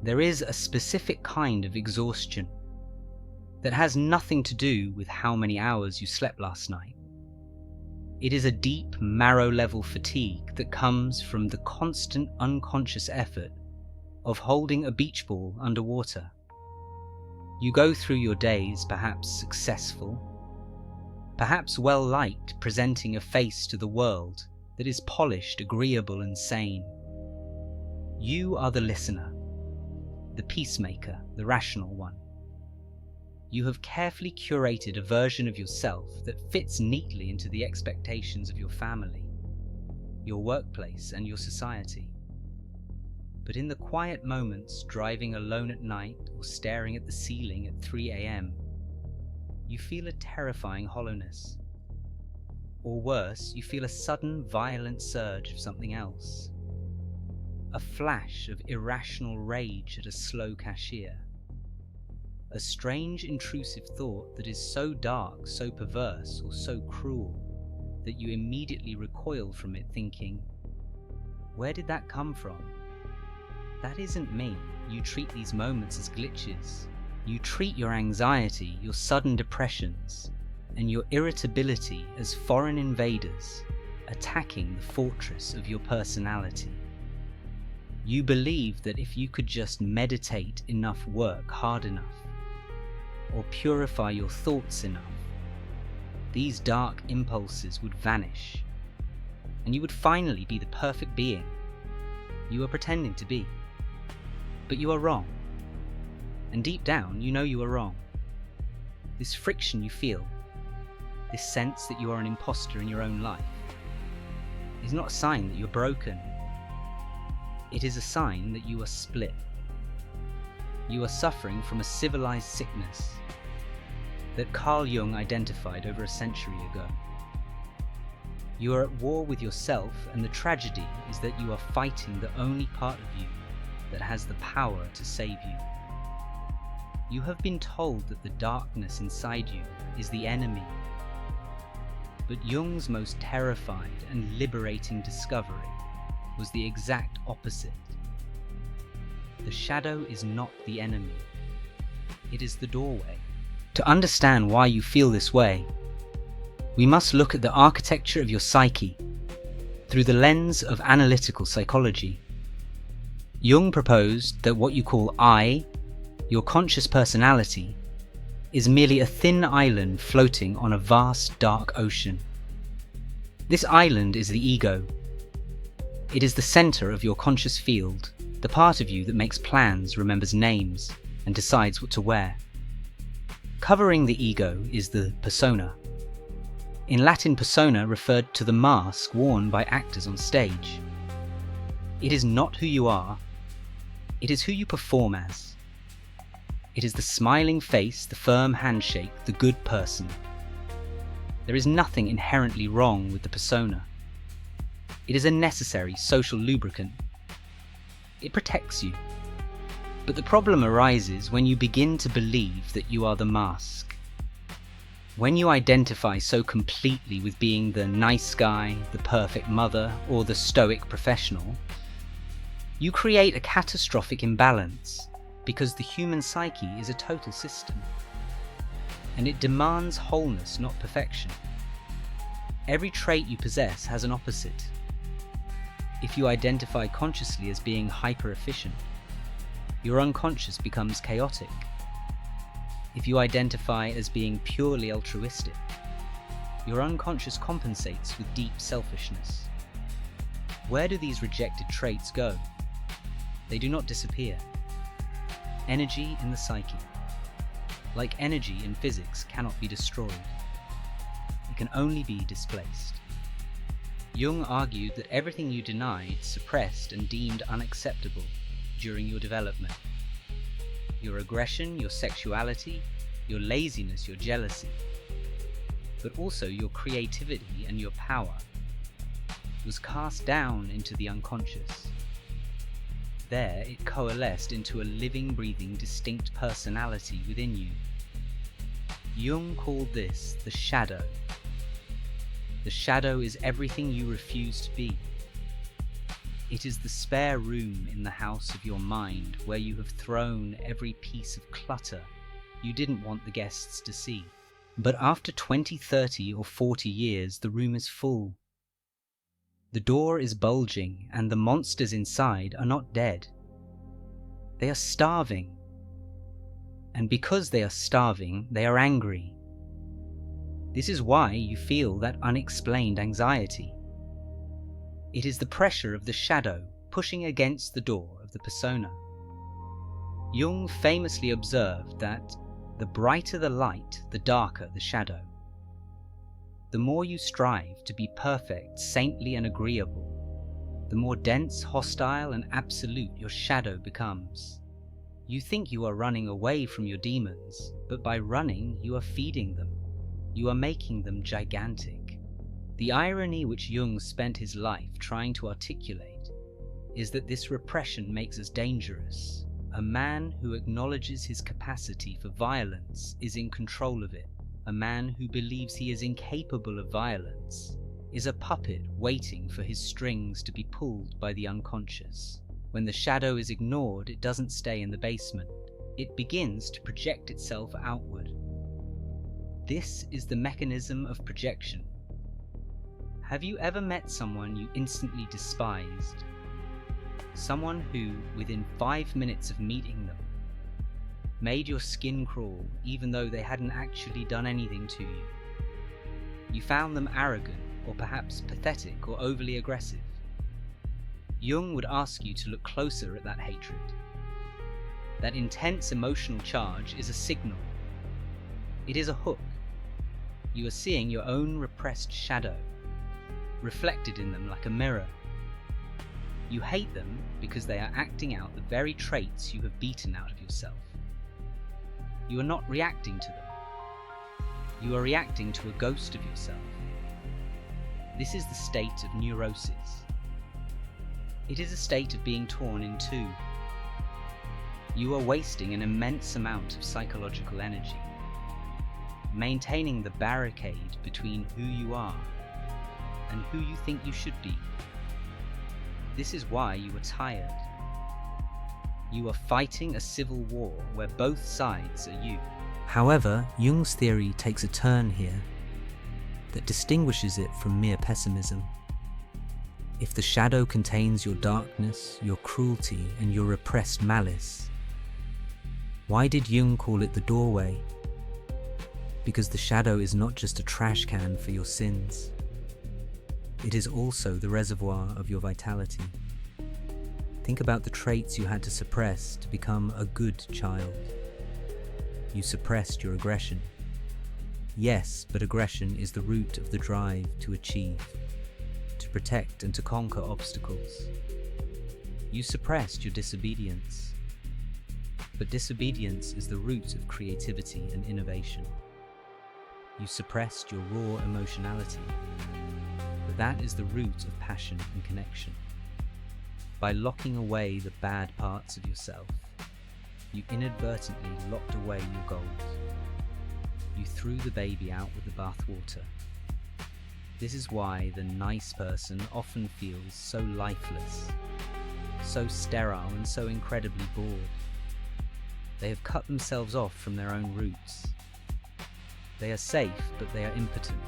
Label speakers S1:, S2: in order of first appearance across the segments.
S1: There is a specific kind of exhaustion that has nothing to do with how many hours you slept last night. It is a deep, marrow-level fatigue that comes from the constant unconscious effort of holding a beach ball underwater. You go through your days perhaps successful, perhaps well-liked, presenting a face to the world that is polished, agreeable, and sane. You are the listener, the peacemaker, the rational one. You have carefully curated a version of yourself that fits neatly into the expectations of your family, your workplace, and your society. But in the quiet moments, driving alone at night or staring at the ceiling at 3 a.m., you feel a terrifying hollowness. Or worse, you feel a sudden, violent surge of something else. A flash of irrational rage at a slow cashier. A strange, intrusive thought that is so dark, so perverse, or so cruel that you immediately recoil from it thinking, where did that come from? That isn't me. You treat these moments as glitches. You treat your anxiety, your sudden depressions, and your irritability as foreign invaders attacking the fortress of your personality. You believe that if you could just meditate enough, work hard enough, or purify your thoughts enough, these dark impulses would vanish, and you would finally be the perfect being you are pretending to be. But you are wrong, and deep down you know you are wrong. This friction you feel, this sense that you are an imposter in your own life, is not a sign that you're broken. It is a sign that you are split. You are suffering from a civilized sickness that Carl Jung identified over a century ago. You are at war with yourself, and the tragedy is that you are fighting the only part of you that has the power to save you. You have been told that the darkness inside you is the enemy. But Jung's most terrified and liberating discovery was the exact opposite. The shadow is not the enemy. It is the doorway. To understand why you feel this way, we must look at the architecture of your psyche through the lens of analytical psychology. Jung proposed that what you call I, your conscious personality, is merely a thin island floating on a vast dark ocean. This island is the ego. It is the center of your conscious field, the part of you that makes plans, remembers names, and decides what to wear. Covering the ego is the persona. In Latin, persona referred to the mask worn by actors on stage. It is not who you are, it is who you perform as. It is the smiling face, the firm handshake, the good person. There is nothing inherently wrong with the persona. It is a necessary social lubricant. It protects you. But the problem arises when you begin to believe that you are the mask. When you identify so completely with being the nice guy, the perfect mother, or the stoic professional, you create a catastrophic imbalance, because the human psyche is a total system, and it demands wholeness, not perfection. Every trait you possess has an opposite. If you identify consciously as being hyper-efficient, your unconscious becomes chaotic. If you identify as being purely altruistic, your unconscious compensates with deep selfishness. Where do these rejected traits go? They do not disappear. Energy in the psyche, like energy in physics, cannot be destroyed. It can only be displaced. Jung argued that everything you denied, suppressed, and deemed unacceptable during your development, your aggression, your sexuality, your laziness, your jealousy, but also your creativity and your power, was cast down into the unconscious. There it coalesced into a living, breathing, distinct personality within you. Jung called this the shadow. The shadow is everything you refuse to be. It is the spare room in the house of your mind where you have thrown every piece of clutter you didn't want the guests to see. But after 20, 30, or 40 years, the room is full. The door is bulging, and the monsters inside are not dead. They are starving. And because they are starving, they are angry. This is why you feel that unexplained anxiety. It is the pressure of the shadow pushing against the door of the persona. Jung famously observed that the brighter the light, the darker the shadow. The more you strive to be perfect, saintly, and agreeable, the more dense, hostile, and absolute your shadow becomes. You think you are running away from your demons, but by running, you are feeding them. You are making them gigantic. The irony which Jung spent his life trying to articulate is that this repression makes us dangerous. A man who acknowledges his capacity for violence is in control of it. A man who believes he is incapable of violence is a puppet waiting for his strings to be pulled by the unconscious. When the shadow is ignored, it doesn't stay in the basement. It begins to project itself outward. This is the mechanism of projection. Have you ever met someone you instantly despised? Someone who, within 5 minutes of meeting them, made your skin crawl even though they hadn't actually done anything to you. You found them arrogant, or perhaps pathetic or overly aggressive. Jung would ask you to look closer at that hatred. That intense emotional charge is a signal. It is a hook. You are seeing your own repressed shadow, reflected in them like a mirror. You hate them because they are acting out the very traits you have beaten out of yourself. You are not reacting to them. You are reacting to a ghost of yourself. This is the state of neurosis. It is a state of being torn in two. You are wasting an immense amount of psychological energy, maintaining the barricade between who you are and who you think you should be. This is why you are tired. You are fighting a civil war where both sides are you. However, Jung's theory takes a turn here that distinguishes it from mere pessimism. If the shadow contains your darkness, your cruelty, and your repressed malice, why did Jung call it the doorway? Because the shadow is not just a trash can for your sins. It is also the reservoir of your vitality. Think about the traits you had to suppress to become a good child. You suppressed your aggression. Yes, but aggression is the root of the drive to achieve, to protect and to conquer obstacles. You suppressed your disobedience. But disobedience is the root of creativity and innovation. You suppressed your raw emotionality. But that is the root of passion and connection. By locking away the bad parts of yourself, you inadvertently locked away your gold. You threw the baby out with the bathwater. This is why the nice person often feels so lifeless, so sterile, and so incredibly bored. They have cut themselves off from their own roots. They are safe, but they are impotent.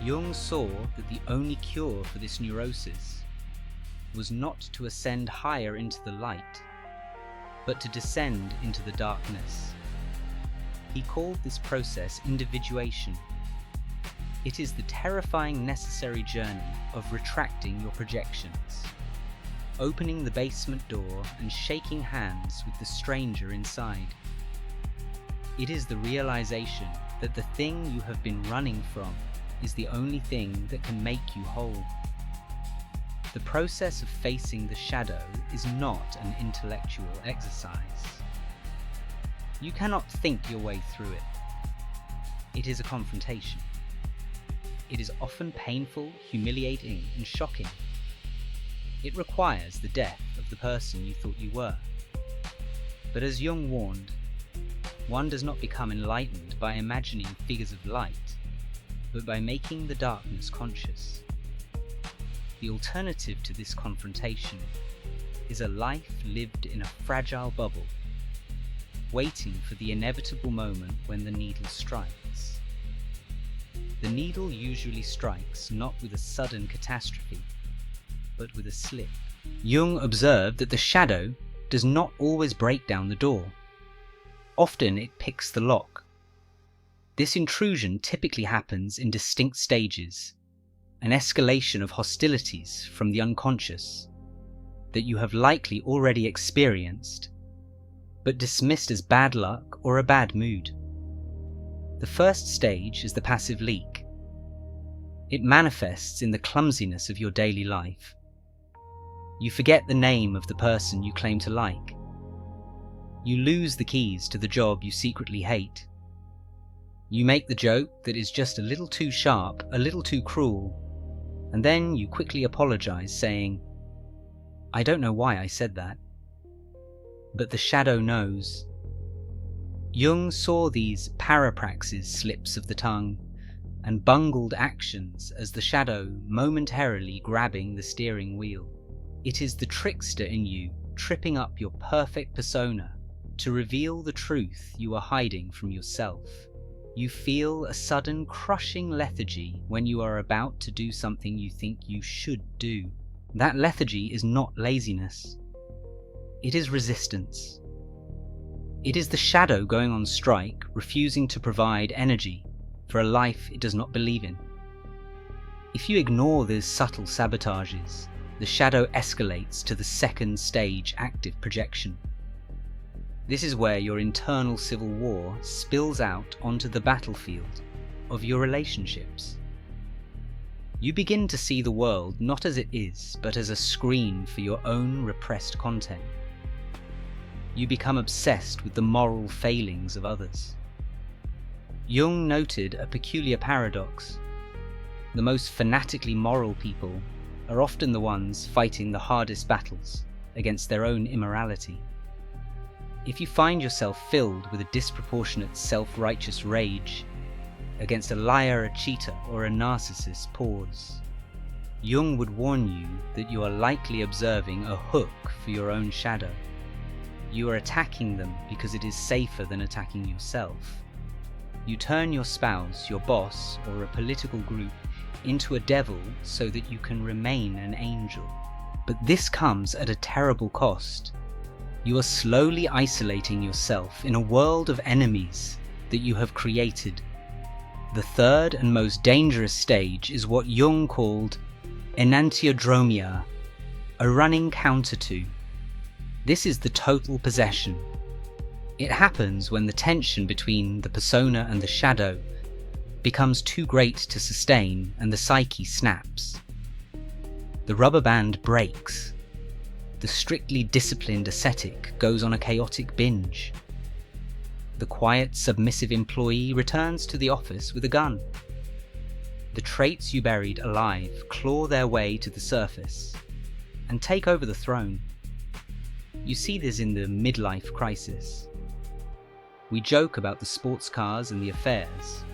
S1: Jung saw that the only cure for this neurosis was not to ascend higher into the light, but to descend into the darkness. He called this process individuation. It is the terrifying necessary journey of retracting your projections, opening the basement door and shaking hands with the stranger inside. It is the realization that the thing you have been running from is the only thing that can make you whole. The process of facing the shadow is not an intellectual exercise. You cannot think your way through it. It is a confrontation. It is often painful, humiliating, and shocking. It requires the death of the person you thought you were. But as Jung warned, one does not become enlightened by imagining figures of light, but by making the darkness conscious. The alternative to this confrontation is a life lived in a fragile bubble, waiting for the inevitable moment when the needle strikes. The needle usually strikes not with a sudden catastrophe, but with a slip. Jung observed that the shadow does not always break down the door. Often it picks the lock. This intrusion typically happens in distinct stages, an escalation of hostilities from the unconscious that you have likely already experienced, but dismissed as bad luck or a bad mood. The first stage is the passive leak. It manifests in the clumsiness of your daily life. You forget the name of the person you claim to like. You lose the keys to the job you secretly hate. You make the joke that is just a little too sharp, a little too cruel, and then you quickly apologize, saying, "I don't know why I said that." But the shadow knows. Jung saw these parapraxis slips of the tongue and bungled actions as the shadow momentarily grabbing the steering wheel. It is the trickster in you tripping up your perfect persona to reveal the truth you are hiding from yourself. You feel a sudden crushing lethargy when you are about to do something you think you should do. That lethargy is not laziness. It is resistance. It is the shadow going on strike, refusing to provide energy for a life it does not believe in. If you ignore these subtle sabotages, the shadow escalates to the second stage, active projection. This is where your internal civil war spills out onto the battlefield of your relationships. You begin to see the world not as it is, but as a screen for your own repressed content. You become obsessed with the moral failings of others. Jung noted a peculiar paradox. The most fanatically moral people are often the ones fighting the hardest battles against their own immorality. If you find yourself filled with a disproportionate self-righteous rage against a liar, a cheater, or a narcissist, pause. Jung would warn you that you are likely observing a hook for your own shadow. You are attacking them because it is safer than attacking yourself. You turn your spouse, your boss, or a political group into a devil so that you can remain an angel. But this comes at a terrible cost. You are slowly isolating yourself in a world of enemies that you have created. The third and most dangerous stage is what Jung called enantiodromia, a running counter to. This is the total possession. It happens when the tension between the persona and the shadow becomes too great to sustain and the psyche snaps. The rubber band breaks. The strictly disciplined ascetic goes on a chaotic binge. The quiet, submissive employee returns to the office with a gun. The traits you buried alive claw their way to the surface and take over the throne. You see this in the midlife crisis. We joke about the sports cars and the affairs,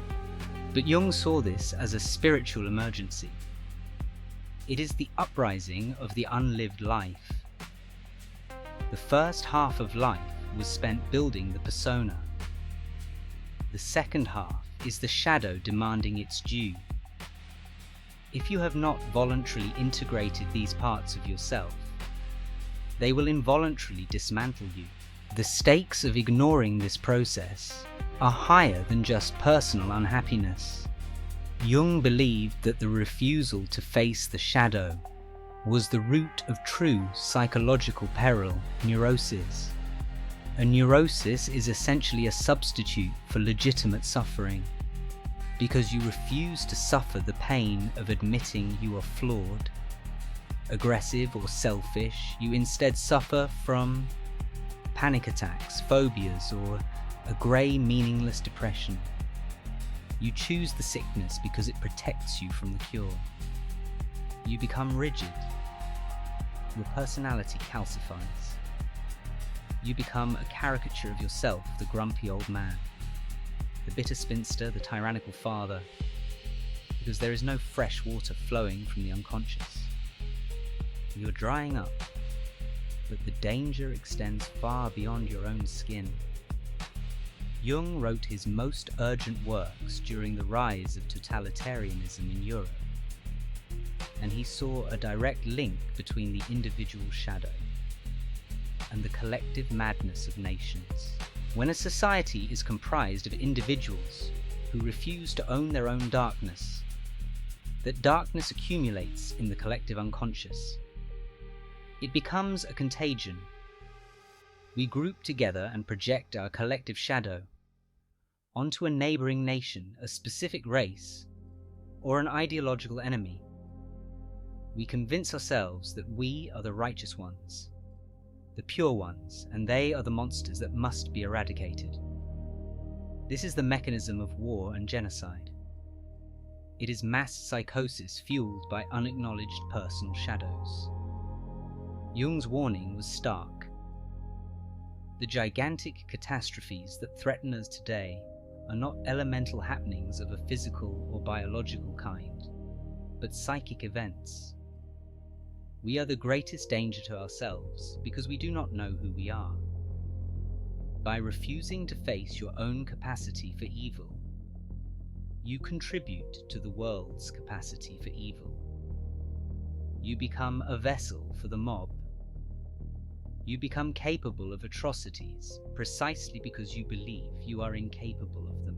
S1: but Jung saw this as a spiritual emergency. It is the uprising of the unlived life. The first half of life was spent building the persona. The second half is the shadow demanding its due. If you have not voluntarily integrated these parts of yourself, they will involuntarily dismantle you. The stakes of ignoring this process are higher than just personal unhappiness. Jung believed that the refusal to face the shadow was the root of true psychological peril, neurosis. A neurosis is essentially a substitute for legitimate suffering. Because you refuse to suffer the pain of admitting you are flawed, aggressive, or selfish, you instead suffer from panic attacks, phobias, or a grey, meaningless depression. You choose the sickness because it protects you from the cure. You become rigid. Your personality calcifies. You become a caricature of yourself, the grumpy old man, the bitter spinster, the tyrannical father, because there is no fresh water flowing from the unconscious. You're drying up, but the danger extends far beyond your own skin. Jung wrote his most urgent works during the rise of totalitarianism in Europe, and he saw a direct link between the individual shadow and the collective madness of nations. When a society is comprised of individuals who refuse to own their own darkness, that darkness accumulates in the collective unconscious. It becomes a contagion. We group together and project our collective shadow onto a neighboring nation, a specific race, or an ideological enemy. We convince ourselves that we are the righteous ones, the pure ones, and they are the monsters that must be eradicated. This is the mechanism of war and genocide. It is mass psychosis fueled by unacknowledged personal shadows. Jung's warning was stark. The gigantic catastrophes that threaten us today are not elemental happenings of a physical or biological kind, but psychic events. We are the greatest danger to ourselves because we do not know who we are. By refusing to face your own capacity for evil, you contribute to the world's capacity for evil. You become a vessel for the mob. You become capable of atrocities precisely because you believe you are incapable of them.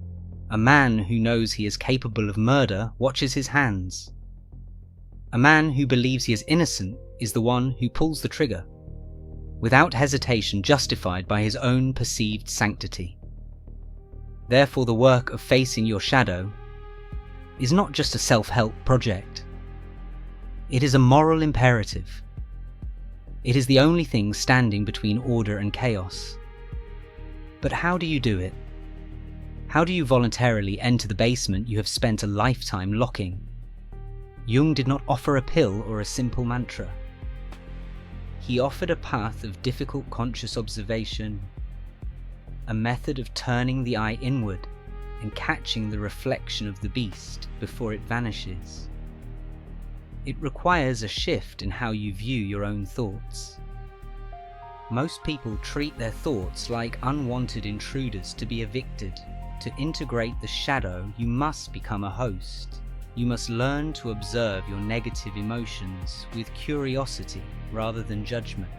S1: A man who knows he is capable of murder watches his hands. A man who believes he is innocent is the one who pulls the trigger, without hesitation, justified by his own perceived sanctity. Therefore, the work of facing your shadow is not just a self-help project. It is a moral imperative. It is the only thing standing between order and chaos. But how do you do it? How do you voluntarily enter the basement you have spent a lifetime locking? Jung did not offer a pill or a simple mantra. He offered a path of difficult conscious observation, a method of turning the eye inward and catching the reflection of the beast before it vanishes. It requires a shift in how you view your own thoughts. Most people treat their thoughts like unwanted intruders to be evicted. To integrate the shadow, you must become a host. You must learn to observe your negative emotions with curiosity rather than judgment.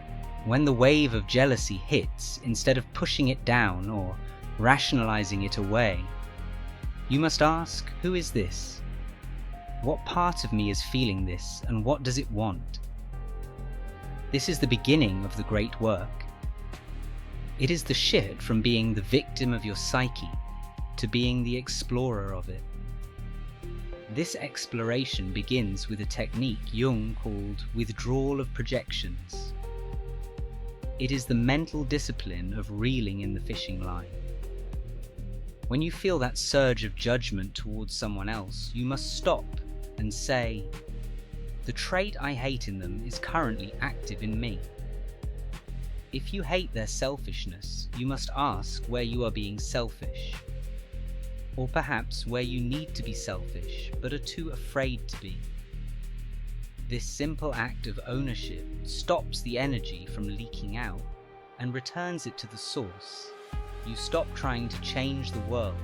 S1: When the wave of jealousy hits, instead of pushing it down or rationalizing it away, you must ask, who is this? What part of me is feeling this, and what does it want? This is the beginning of the great work. It is the shift from being the victim of your psyche to being the explorer of it. This exploration begins with a technique Jung called withdrawal of projections. It is the mental discipline of reeling in the fishing line. When you feel that surge of judgment towards someone else, you must stop and say, the trait I hate in them is currently active in me. If you hate their selfishness, you must ask where you are being selfish. Or perhaps where you need to be selfish, but are too afraid to be. This simple act of ownership stops the energy from leaking out and returns it to the source. You stop trying to change the world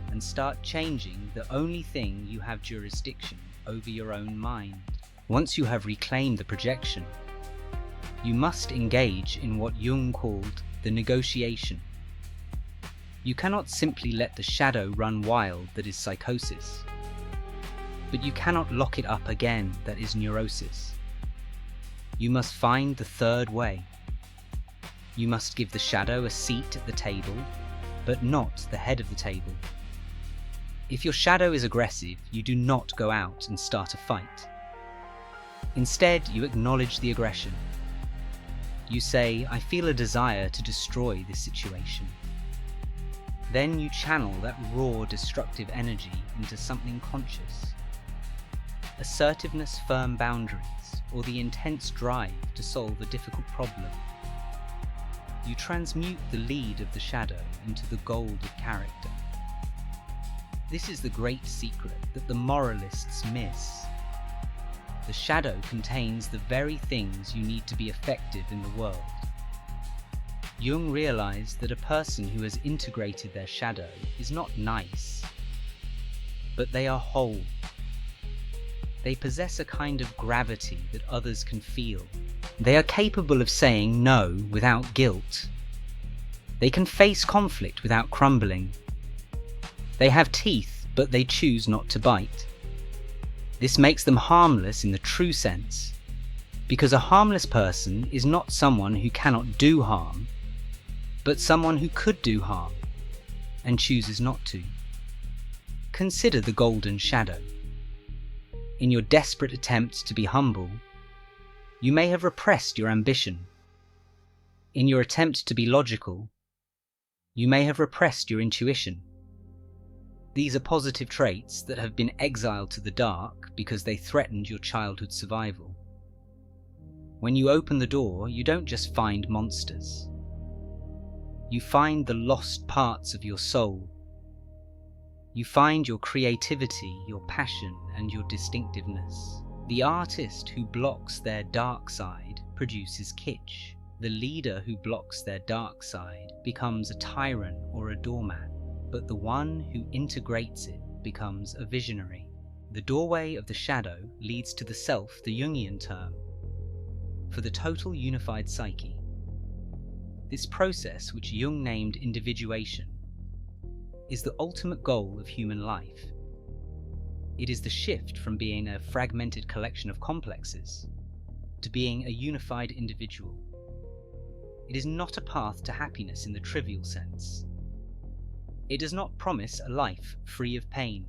S1: and start changing the only thing you have jurisdiction over, your own mind. Once you have reclaimed the projection, you must engage in what Jung called the negotiation. You cannot simply let the shadow run wild, that is psychosis. But you cannot lock it up again, that is neurosis. You must find the third way. You must give the shadow a seat at the table, but not the head of the table. If your shadow is aggressive, you do not go out and start a fight. Instead, you acknowledge the aggression. You say, I feel a desire to destroy this situation. Then you channel that raw, destructive energy into something conscious. Assertiveness, firm boundaries, or the intense drive to solve a difficult problem. You transmute the lead of the shadow into the gold of character. This is the great secret that the moralists miss. the shadow contains the very things you need to be effective in the world. Jung realized that a person who has integrated their shadow is not nice, but they are whole. They possess a kind of gravity that others can feel. They are capable of saying no without guilt. They can face conflict without crumbling. They have teeth, but they choose not to bite. This makes them harmless in the true sense, because a harmless person is not someone who cannot do harm, but someone who could do harm and chooses not to. Consider the golden shadow. In your desperate attempt to be humble, you may have repressed your ambition. In your attempt to be logical, you may have repressed your intuition. These are positive traits that have been exiled to the dark because they threatened your childhood survival. When you open the door, you don't just find monsters. You find the lost parts of your soul. You find your creativity, your passion, and your distinctiveness. The artist who blocks their dark side produces kitsch. The leader who blocks their dark side becomes a tyrant or a doormat, but the one who integrates it becomes a visionary. The doorway of the shadow leads to the self, the Jungian term, for the total unified psyche. This process, which Jung named individuation, is the ultimate goal of human life. It is the shift from being a fragmented collection of complexes to being a unified individual. It is not a path to happiness in the trivial sense. It does not promise a life free of pain.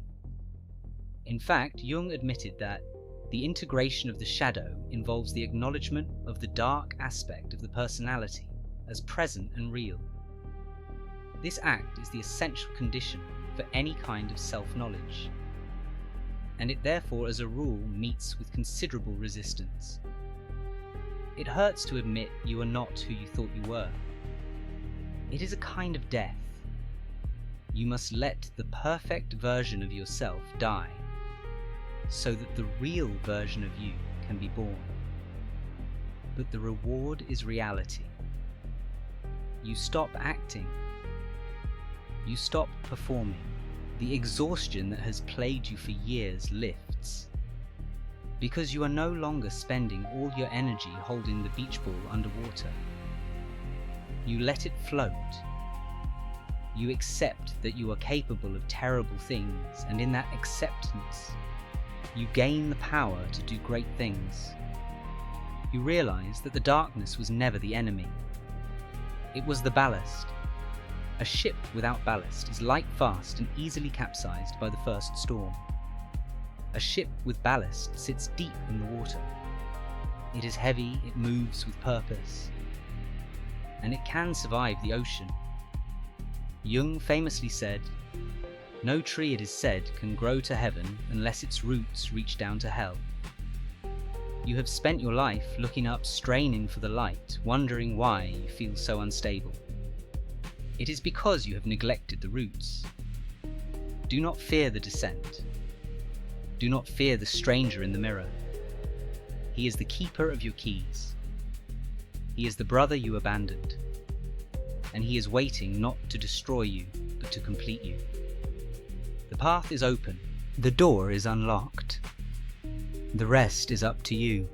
S1: In fact, Jung admitted that the integration of the shadow involves the acknowledgement of the dark aspect of the personality as present and real. This act is the essential condition for any kind of self-knowledge, and it therefore as a rule meets with considerable resistance. It hurts to admit you are not who you thought you were. It is a kind of death. You must let the perfect version of yourself die, so that the real version of you can be born. But the reward is reality. You stop acting. You stop performing. The exhaustion that has plagued you for years lifts, because you are no longer spending all your energy holding the beach ball underwater. You let it float. You accept that you are capable of terrible things, and in that acceptance, you gain the power to do great things. You realize that the darkness was never the enemy. It was the ballast. A ship without ballast is light fast and easily capsized by the first storm. A ship with ballast sits deep in the water. It is heavy, it moves with purpose, and it can survive the ocean. Jung famously said, "No tree, it is said, can grow to heaven unless its roots reach down to hell." You have spent your life looking up, straining for the light, wondering why you feel so unstable. It is because you have neglected the roots. Do not fear the descent. Do not fear the stranger in the mirror. He is the keeper of your keys. He is the brother you abandoned, and he is waiting not to destroy you, but to complete you. The path is open. The door is unlocked. The rest is up to you.